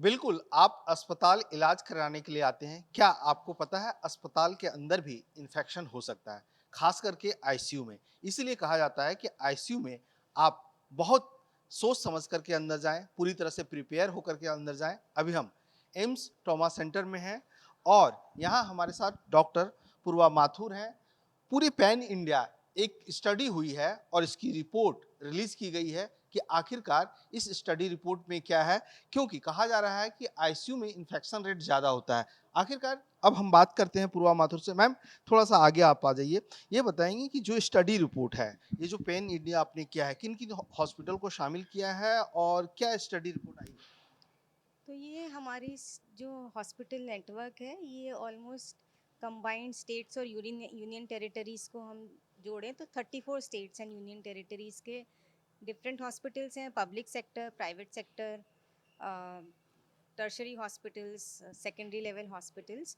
बिल्कुल, आप अस्पताल इलाज कराने के लिए आते हैं। क्या आपको पता है अस्पताल के अंदर भी इन्फेक्शन हो सकता है, ख़ास करके आईसीयू में। इसीलिए कहा जाता है कि आईसीयू में आप बहुत सोच समझ कर के अंदर जाएँ, पूरी तरह से प्रिपेयर होकर के अंदर जाएँ। अभी हम एम्स ट्रॉमा सेंटर में हैं और यहाँ हमारे साथ डॉक्टर पूर्वा माथुर हैं। पूरी पैन इंडिया एक स्टडी हुई है और इसकी रिपोर्ट रिलीज़ की गई है कि आखिरकार इस स्टडी रिपोर्ट में क्या है, क्योंकि कहा जा रहा है कि आईसीयू में इन्फेक्शन रेट ज़्यादा होता है। आखिरकार अब हम बात करते हैं पूर्वा माथुर से। मैम, थोड़ा-सा आगे आप आ जाइए। ये बताएँगी कि जो स्टडी रिपोर्ट है, ये जो पैन इंडिया आपने किया है, किन-किन हॉस्पिटल को शामिल किया है और क्या स्टडी रिपोर्ट आई है? तो ये हमारी जो हॉस्पिटल नेटवर्क है ये ऑलमोस्ट कंबाइंड स्टेट्स और यूनियन यूनियन टेरिटरीज़ को हम जोड़ें तो 34 स्टेट्स एंड यूनियन टेरिटरीज़ के डिफरेंट हॉस्पिटल्स हैं, public sector, private sector, tertiary hospitals, secondary level hospitals.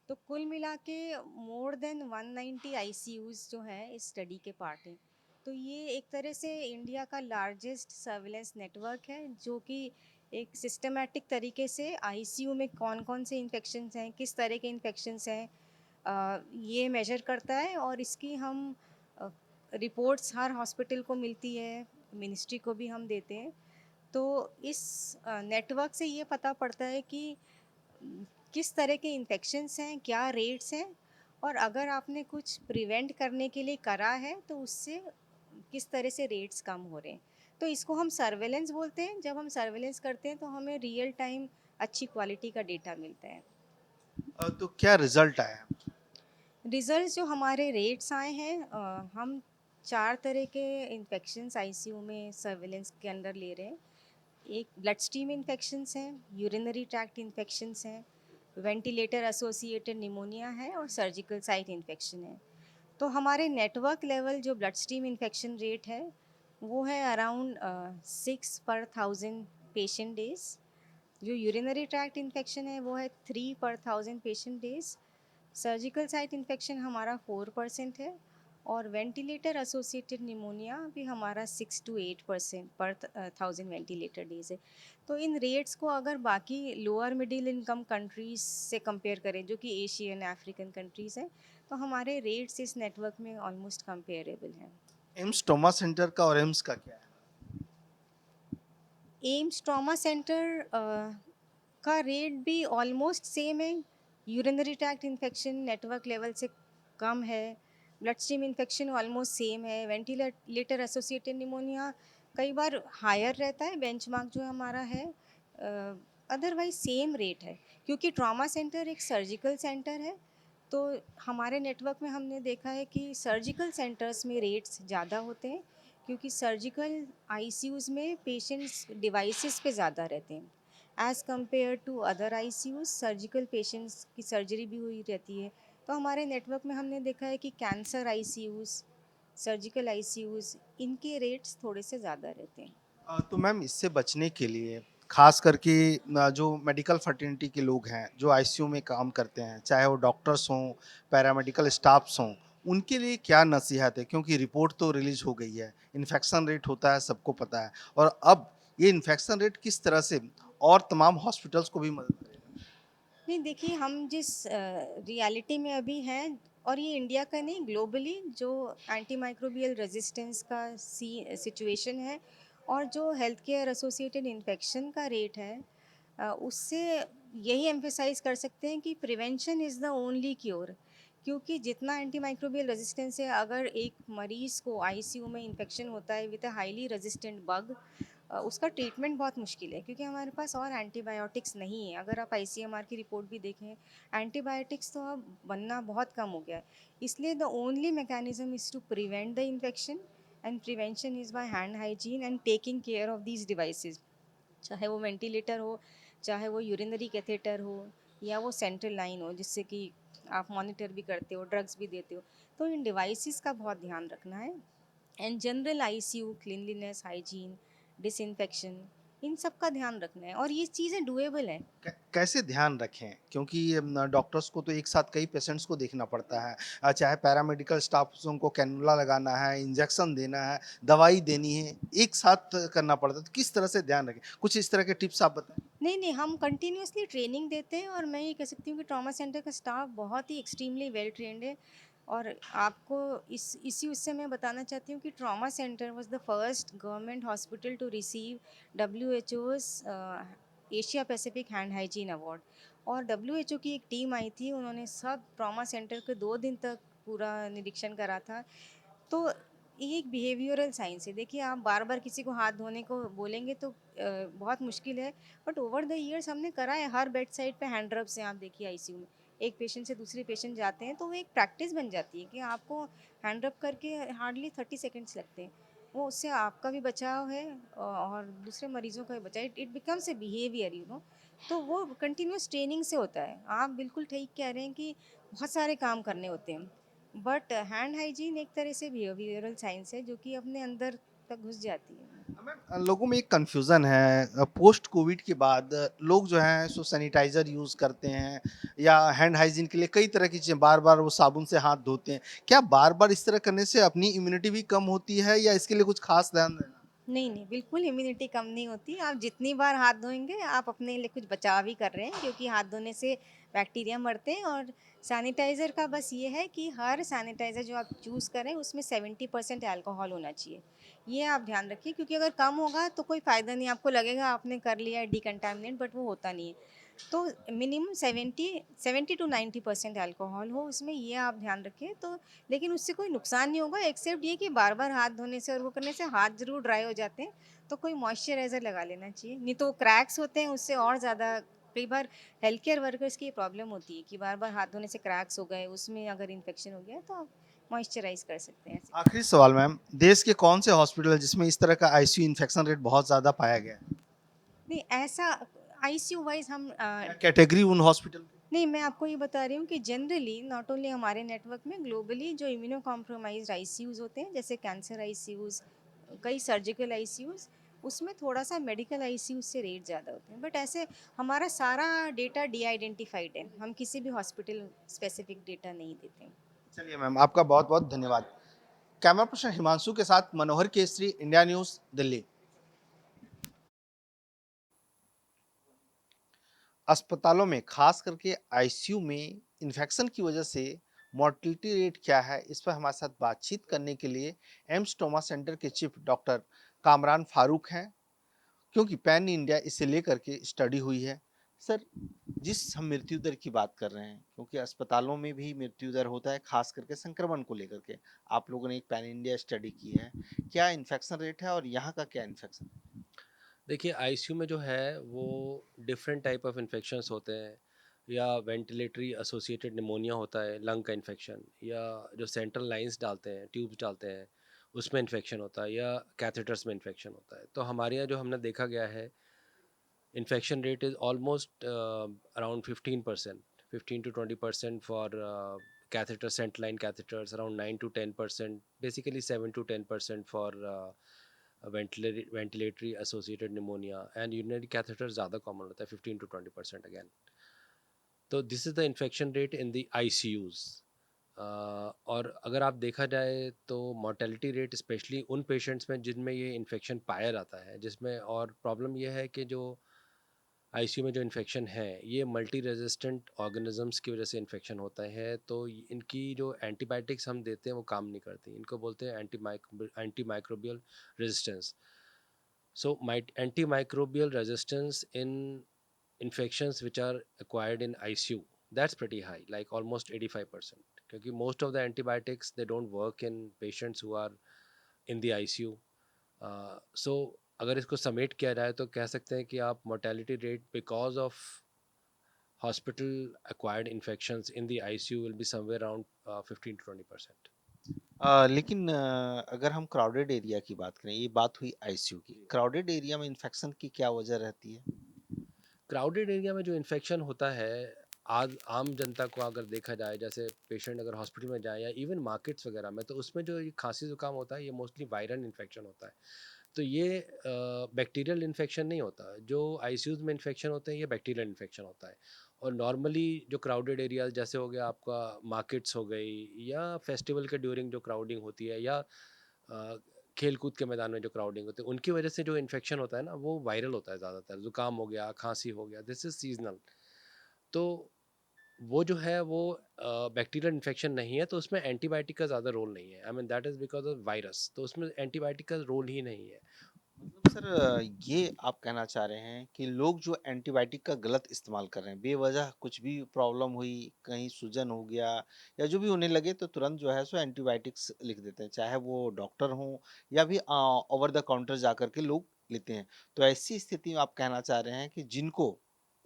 तो कुल मिला के मोर देन 190 आईसीयूज़ जो हैं इस स्टडी के पार्ट हैं। तो ये एक तरह से इंडिया का लार्जेस्ट सर्विलेंस नेटवर्क है जो कि एक सिस्टमैटिक तरीके से आईसीयू में कौन कौन से इन्फेक्शंस हैं, किस तरह के इन्फेक्शंस हैं, ये मेजर करता है। और इसकी हम रिपोर्ट्स हर हॉस्पिटल को मिलती है, मिनिस्ट्री को भी हम देते हैं। तो इस नेटवर्क से ये पता पड़ता है कि किस तरह के इन्फेक्शंस हैं, क्या रेट्स हैं, और अगर आपने कुछ प्रिवेंट करने के लिए करा है तो उससे किस तरह से रेट्स कम हो रहे हैं। तो इसको हम सर्वेलेंस बोलते हैं। जब हम सर्वेलेंस करते हैं तो हमें रियल टाइम अच्छी क्वालिटी का डेटा मिलता है। तो क्या रिज़ल्ट आया है? रिजल्ट्स जो हमारे रेट्स आए हैं, हम 4 तरह के इन्फेक्शंस आईसीयू में सर्वेलेंस के अंदर ले रहे हैं। एक ब्लड स्ट्रीम इन्फेक्शंस हैं, यूरिनरी ट्रैक्ट इन्फेक्शंस हैं, वेंटिलेटर एसोसिएटेड निमोनिया है और सर्जिकल साइट इन्फेक्शन है। तो हमारे नेटवर्क लेवल जो ब्लड स्ट्रीम इन्फेक्शन रेट है वो है अराउंड 6 पर 1000 पेशेंट डेज। जो यूरिनरी ट्रैक्ट इन्फेक्शन है वो है 3 पर 1000 patient days. Surgical site infection हमारा 4% है और वेंटिलेटर एसोसिएटेड निमोनिया भी हमारा 6 to 8% पर 1000 वेंटिलेटर डेज है। तो इन रेट्स को अगर बाकी लोअर मिडिल इनकम कंट्रीज से कंपेयर करें जो कि एशियन अफ्रीकन कंट्रीज़ हैं, तो हमारे रेट्स इस नेटवर्क में ऑलमोस्ट कंपेरेबल हैं। एम्स ट्रॉमा सेंटर का और एम्स का क्या है? एम्स ट्रॉमा सेंटर का रेट भी ऑलमोस्ट सेम है। Urinary tract infection network level से कम है। Blood stream infection almost same है। वेंटिलेटर एसोसिएटेड निमोनिया कई बार हायर रहता है, बेंचमार्क जो हमारा है। अदरवाइज सेम रेट है क्योंकि ट्रॉमा सेंटर एक सर्जिकल सेंटर है। तो हमारे नेटवर्क में हमने देखा है कि सर्जिकल सेंटर्स में रेट्स ज़्यादा होते हैं क्योंकि सर्जिकल आईसीयूज़ में पेशेंट्स डिवाइसेस पे ज़्यादा रहते हैं as compared to other ICUs. Surgical patients की सर्जरी भी हुई रहती है। तो हमारे नेटवर्क में हमने देखा है कि कैंसर आईसीयूज़, सर्जिकल आईसीयूज़, इनके रेट्स थोड़े से ज़्यादा रहते हैं। तो मैम, इससे बचने के लिए खास करके जो मेडिकल फर्टिनिटी के लोग हैं, जो आईसीयू में काम करते हैं, चाहे वो डॉक्टर्स हों, पैरामेडिकल स्टाफ्स हों, उनके लिए क्या नसीहत है? क्योंकि रिपोर्ट तो रिलीज़ हो गई है, इन्फेक्शन रेट होता है, सबको पता है और अब ये इन्फेक्शन रेट किस तरह से और तमाम हॉस्पिटल्स को भी मदद करेगा? नहीं, देखिए हम जिस रियलिटी में अभी हैं, और ये इंडिया का नहीं ग्लोबली जो एंटी माइक्रोबियल रेजिस्टेंस का सिचुएशन है और जो हेल्थ केयर एसोसिएटेड इन्फेक्शन का रेट है, उससे यही एम्फेसाइज कर सकते हैं कि prevention is the only cure. क्योंकि जितना एंटी माइक्रोबियल रेजिस्टेंस है, अगर एक मरीज़ को आईसीयू में इन्फेक्शन होता है with a highly resistant bug, उसका ट्रीटमेंट बहुत मुश्किल है क्योंकि हमारे पास और एंटीबायोटिक्स नहीं है। अगर आप आईसीएमआर की रिपोर्ट भी देखें, एंटीबायोटिक्स तो अब बनना बहुत कम हो गया है। इसलिए the only mechanism is to prevent the infection, and prevention is by hand hygiene and taking care of these devices. चाहे वो वेंटिलेटर हो, चाहे वो यूरिनरी कैथेटर हो, या वो सेंट्रल लाइन हो जिससे कि आप मॉनिटर भी करते हो, ड्रग्स भी देते हो। तो इन डिवाइसेस का बहुत ध्यान रखना है। And general ICU cleanliness, hygiene, disinfection, इन सब का ध्यान रखना है और ये चीज़ें डुएबल हैं। कैसे ध्यान रखें? क्योंकि डॉक्टर्स को तो एक साथ कई पेशेंट्स को देखना पड़ता है। चाहे पैरामेडिकल स्टाफ्स को कैनुला लगाना है, इंजेक्शन देना है, दवाई देनी है, एक साथ करना पड़ता है। तो किस तरह से ध्यान रखें? कुछ इस तरह के टिप्स आप बताएँ। नहीं, नहीं, हम कंटिन्यूअसली ट्रेनिंग देते हैं और मैं ये कह सकती हूँ कि ट्रॉमा सेंटर का स्टाफ बहुत ही एक्सट्रीमली वेल ट्रेन्ड है। और आपको इसी उससे मैं बताना चाहती हूँ कि trauma centre was the first government hospital to receive डब्ल्यूएचओ's Asia Pacific hand hygiene award. और डब्ल्यूएचओ की एक टीम आई थी, उन्होंने सब ट्रॉमा सेंटर के 2 दिन तक पूरा निरीक्षण करा था। तो ये एक बिहेवियरल साइंस है। देखिए, आप बार-बार किसी को हाथ धोने को बोलेंगे तो बहुत मुश्किल है। बट ओवर द इयर्स हमने करा है, हर बेड साइड पे हैंड रब्स हैं, आप देखिए आईसीयू में। एक पेशेंट से दूसरे पेशेंट जाते हैं तो वो एक प्रैक्टिस बन जाती है कि आपको हैंड रब करके हार्डली 30 सेकंड्स लगते हैं। वो उससे आपका भी बचाव है और दूसरे मरीजों का भी बचाव। It it becomes a behaviour, you know. तो वो कंटिन्यूअस ट्रेनिंग से होता है। आप बिल्कुल ठीक कह रहे हैं कि बहुत सारे काम करने होते हैं। बट हैंड हाइजीन एक तरह से बिहेवियरल साइंस है जो कि अपने अंदर तक घुस जाती है। मैम लोगों में एक कन्फ्यूज़न है पोस्ट कोविड के बाद लोग जो हैं सो सैनिटाइज़र यूज़ करते हैं या हैंड हाइजीन के लिए कई तरह की चीज़ें बार-बार वो साबुन से हाथ धोते हैं। क्या बार-बार इस तरह करने से अपनी इम्यूनिटी भी कम होती है या इसके लिए कुछ ख़ास ध्यान देना? नहीं, नहीं, बिल्कुल इम्यूनिटी कम नहीं होती। आप जितनी बार हाथ धोएँगे, आप अपने लिए कुछ बचाव ही कर रहे हैं, क्योंकि हाथ धोने से बैक्टीरिया मरते हैं। और सैनिटाइज़र का बस ये है कि हर सैनिटाइज़र जो आप चूज़ करें, उसमें 70% अल्कोहल होना चाहिए। ये आप ध्यान रखिए, क्योंकि अगर कम होगा तो कोई फ़ायदा नहीं। आपको लगेगा आपने कर लिया है डिकंटामिनेट, बट वो होता नहीं है। तो मिनिमम 70 टू 90% अल्कोहल हो उसमें, ये आप ध्यान रखें। तो लेकिन उससे कोई नुकसान नहीं होगा, एक्सेप्ट ये कि बार-बार हाथ धोने से और वो करने से हाथ ज़रूर ड्राई हो जाते हैं। तो कोई मॉइस्चराइज़र लगा लेना चाहिए, नहीं तो क्रैक्स होते हैं उससे और ज़्यादा। कई बार हेल्थ केयर वर्कर्स की ये प्रॉब्लम होती है कि बार-बार हाथ धोने से क्रैक्स हो गए, उसमें अगर इन्फेक्शन हो गया तो आप मॉइस्चराइज़ कर सकते हैं ऐसे। आखिरी सवाल मैम, देश के कौन से हॉस्पिटल हैं जिसमें इस तरह का आईसीयू इन्फेक्शन रेट बहुत ज़्यादा पाया गया है? नहीं, ऐसा आईसीयू वाइज़ हम या कैटेगरी उन हॉस्पिटल की? नहीं, मैं आपको ये बता रही हूँ कि जनरली नॉट ओनली हमारे नेटवर्क में, ग्लोबली जो इम्यूनो कॉम्प्रोमाइज़्ड आईसीयूज़ होते हैं, जैसे कैंसर आईसीयूज़, कई सर्जिकल आईसीयूज़, उसमें थोड़ा-सा मेडिकल आईसीयूज़ से रेट ज़्यादा होते हैं। बट ऐसे हमारा सारा डेटा डी आइडेंटिफाइड है। हम किसी भी हॉस्पिटल स्पेसिफिक डेटा नहीं देते हैं। चलिए मैम, आपका बहुत-बहुत धन्यवाद। कैमरा पर्सन हिमांशु के साथ मनोहर केसरी, इंडिया न्यूज़, दिल्ली। अस्पतालों में खास करके आईसीयू में इन्फेक्शन की वजह से मोर्टेलिटी रेट क्या है, इस पर हमारे साथ बातचीत करने के लिए एम्स ट्रॉमा सेंटर के चीफ डॉक्टर कामरान फारूक हैं, क्योंकि पैन इंडिया इसे लेकर के स्टडी हुई है। सर, जिस हम मृत्यु दर की बात कर रहे हैं, क्योंकि अस्पतालों में भी मृत्यु दर होता है खास करके संक्रमण को लेकर के, आप लोगों ने एक पैन इंडिया स्टडी की है, क्या इन्फेक्शन रेट है और यहाँ का क्या इन्फेक्शन? देखिए आईसीयू में जो है वो डिफरेंट टाइप ऑफ इन्फेक्शंस होते हैं या वेंटिलेटरी एसोसिएटेड निमोनिया होता है लंग का इन्फेक्शन या जो सेंट्रल लाइंस डालते हैं ट्यूब्स डालते हैं उसमें इन्फेक्शन होता है या कैथेटर्स में इन्फेक्शन होता है। तो हमारे यहाँ जो हमने देखा गया है infection rate is almost around 15%, 15 to 20% for catheter central line catheters, around 9 to 10%, basically 7 to 10% for ventilatory associated pneumonia, and urinary catheter ज़्यादा common होता है 15 to 20% again. तो this is the infection rate in the ICUs. और अगर आप देखा जाए तो मोर्टेलिटी रेट स्पेशली उन पेशेंट्स में जिनमें ये इन्फेक्शन पाया जाता है जिसमें, और प्रॉब्लम ये है कि जो आईसीयू में जो इन्फेक्शन है ये मल्टी रेजिस्टेंट ऑर्गेनिजम्स की वजह से इन्फेक्शन होता है। तो इनकी जो एंटीबायोटिक्स हम देते हैं वो काम नहीं करती, इनको बोलते हैं anti microbial resistance. So antimicrobial resistance in infections which are acquired in ICU, that's pretty high, like almost 85%. क्योंकि most of the antibiotics they don't work in patients who are in the ICU. So अगर इसको समेट किया जाए तो कह सकते हैं कि आप mortality rate because of hospital acquired infections in the ICU will be somewhere around 15 to 20%. लेकिन अगर हम क्राउडेड एरिया की बात करें, ये बात हुई आईसीयू की, क्राउडेड एरिया में इन्फेक्शन की क्या वजह रहती है? क्राउडेड एरिया में जो इन्फेक्शन होता है, आज आम जनता को अगर देखा जाए, जैसे पेशेंट अगर हॉस्पिटल में जाए या इवन मार्केट्स वगैरह में, तो उसमें जो ये खांसी जुकाम होता है ये मोस्टली वायरल इन्फेक्शन होता है। तो ये बैक्टीरियल इन्फेक्शन नहीं होता, जो आईसीयूज में इन्फेक्शन होते हैं ये बैक्टीरियल इन्फेक्शन होता है। और नॉर्मली जो क्राउडेड एरियाज जैसे हो गया आपका मार्केट्स हो गई, या फेस्टिवल के ड्यूरिंग जो क्राउडिंग होती है, या खेल कूद के मैदान में जो क्राउडिंग होती है, उनकी वजह से जो इन्फेक्शन होता है ना वो वायरल होता है ज़्यादातर। ज़ुकाम हो गया, खांसी हो गया, दिस इज़ सीजनल। तो वो जो है वो बैक्टीरियल इन्फेक्शन नहीं है, तो उसमें एंटीबायोटिक का ज़्यादा रोल नहीं है। I mean that is because of virus, तो उसमें एंटीबायोटिक का रोल ही नहीं है। मतलब सर ये आप कहना चाह रहे हैं कि लोग जो एंटीबायोटिक का गलत इस्तेमाल कर रहे हैं, बेवजह कुछ भी प्रॉब्लम हुई, कहीं सूजन हो गया या जो भी उन्हें लगे तो तुरंत जो है सो एंटीबायोटिक्स लिख देते हैं, चाहे वो डॉक्टर हों या भी ओवर द काउंटर जा कर के लोग लेते हैं। तो ऐसी स्थिति में आप कहना चाह रहे हैं कि जिनको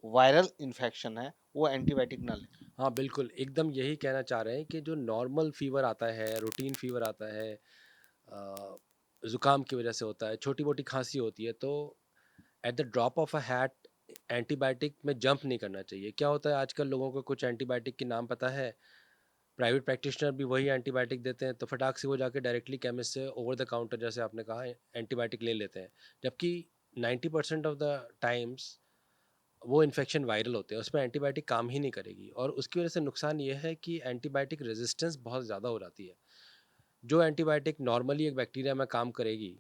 वायरल इन्फेक्शन है वो एंटीबायोटिक ना लें। हाँ बिल्कुल, एकदम यही कहना चाह रहे हैं कि जो नॉर्मल फीवर आता है, रूटीन फीवर आता है, ज़ुकाम की वजह से होता है, छोटी मोटी खांसी होती है, तो at the drop of a hat antibiotic में जंप नहीं करना चाहिए। क्या होता है आजकल लोगों को कुछ एंटीबायोटिक के नाम पता है, प्राइवेट प्रैक्टिशनर भी वही एंटीबायोटिक देते हैं, तो फटाक से वो जाके डायरेक्टली केमिस्ट से ओवर द काउंटर जैसे आपने कहा एंटीबायोटिक ले लेते हैं। जबकि 90% ऑफ द टाइम्स वो इन्फेक्शन वायरल होते हैं, उसमें एंटीबायोटिक काम ही नहीं करेगी, और उसकी वजह से नुकसान ये है कि एंटीबायोटिक रेजिस्टेंस बहुत ज़्यादा हो जाती है। जो एंटीबायोटिक नॉर्मली एक बैक्टीरिया में काम करेगी,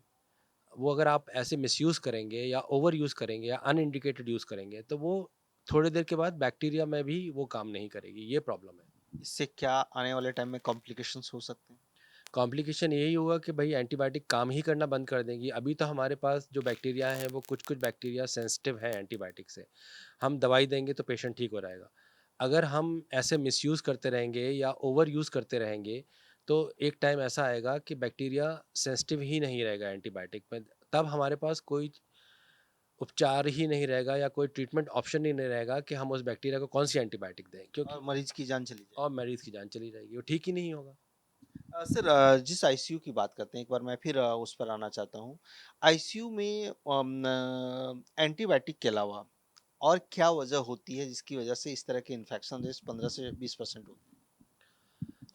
वो अगर आप ऐसे मिसयूज़ करेंगे या ओवर यूज़ करेंगे या अनइंडिकेटेड यूज़ करेंगे, तो वो थोड़ी देर के बाद बैक्टीरिया में भी वो काम नहीं करेगी, ये प्रॉब्लम है। इससे क्या आने वाले टाइम में कॉम्प्लिकेशंस हो सकते हैं? कॉम्प्लिकेशन यही होगा कि भाई एंटीबायोटिक काम ही करना बंद कर देंगी। अभी तो हमारे पास जो बैक्टीरिया हैं वो कुछ कुछ बैक्टीरिया सेंसिटिव हैं एंटीबायोटिक से, हम दवाई देंगे तो पेशेंट ठीक हो जाएगा। अगर हम ऐसे मिसयूज़ करते रहेंगे या ओवर यूज़ करते रहेंगे, तो एक टाइम ऐसा आएगा कि बैक्टीरिया सेंसिटिव ही नहीं रहेगा एंटीबायोटिक में, तब हमारे पास कोई उपचार ही नहीं रहेगा या कोई ट्रीटमेंट ऑप्शन ही नहीं रहेगा कि हम उस बैक्टीरिया को कौन सी एंटीबायोटिक दें, क्योंकि और मरीज की जान चली जाए। और मरीज़ की जान चली जाएगी, वो ठीक ही नहीं होगा। सर जिस आईसीयू की बात करते हैं एक बार मैं फिर उस पर आना चाहता हूँ। आईसीयू में एंटीबायोटिक के अलावा और क्या वजह होती है जिसकी वजह से इस तरह के इन्फेक्शन रेट्स 15 से 20% होते हैं?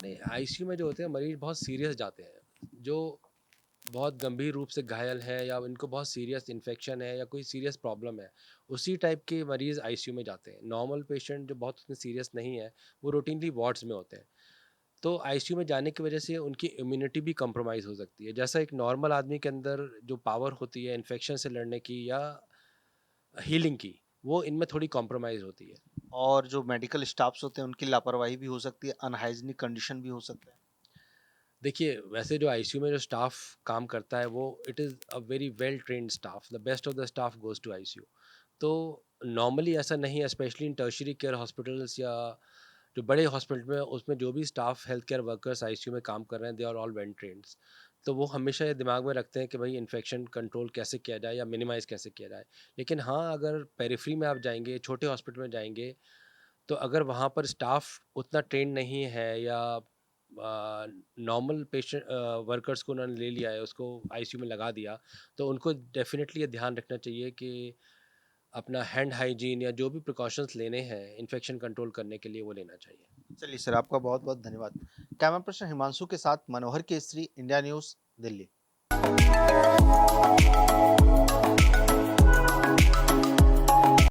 नहीं, आईसीयू में जो होते हैं मरीज बहुत सीरियस जाते हैं, जो बहुत गंभीर रूप से घायल है या उनको बहुत सीरियस इन्फेक्शन है या कोई सीरियस प्रॉब्लम है, उसी टाइप के मरीज़ आईसीयू में जाते हैं। नॉर्मल पेशेंट जो बहुत उतने सीरियस नहीं है, वो रूटीनली वार्ड्स में होते हैं। तो आईसीयू में जाने की वजह से उनकी इम्यूनिटी भी कंप्रोमाइज़ हो सकती है। जैसा एक नॉर्मल आदमी के अंदर जो पावर होती है इन्फेक्शन से लड़ने की या हीलिंग की, वो इनमें थोड़ी कॉम्प्रोमाइज़ होती है। और जो मेडिकल स्टाफ्स होते हैं उनकी लापरवाही भी हो सकती है, अनहाइजीनिक कंडीशन भी हो सकता है। देखिए, वैसे जो आईसीयू में जो स्टाफ काम करता है वो it is a very well trained staff, the best of the staff goes to ICU. तो नॉर्मली ऐसा नहीं है, specially in tertiary care hospitals या जो बड़े हॉस्पिटल में, उसमें जो भी staff health care workers ICU में काम कर रहे हैं, they are all well trained. तो वो हमेशा ये दिमाग में रखते हैं कि भाई इन्फेक्शन कंट्रोल कैसे किया जाए या मिनिमाइज़ कैसे किया जाए। लेकिन हाँ, अगर पेरिफेरी में आप जाएँगे, छोटे हॉस्पिटल में जाएँगे, तो अगर वहाँ पर स्टाफ उतना ट्रेन नहीं है या नॉर्मल पेशेंट वर्कर्स को उन्होंने ले लिया है, उसको आईसीयू में लगा दिया, तो उनको डेफिनेटली ये ध्यान रखना चाहिए कि अपना हैंड हाइजीन या जो भी प्रिकॉशंस लेने हैं इन्फेक्शन कंट्रोल करने के लिए, वो लेना चाहिए। चलिए सर, आपका बहुत बहुत धन्यवाद। कैमरा पर्सन हिमांशु के साथ मनोहर केसरी, इंडिया न्यूज़, दिल्ली।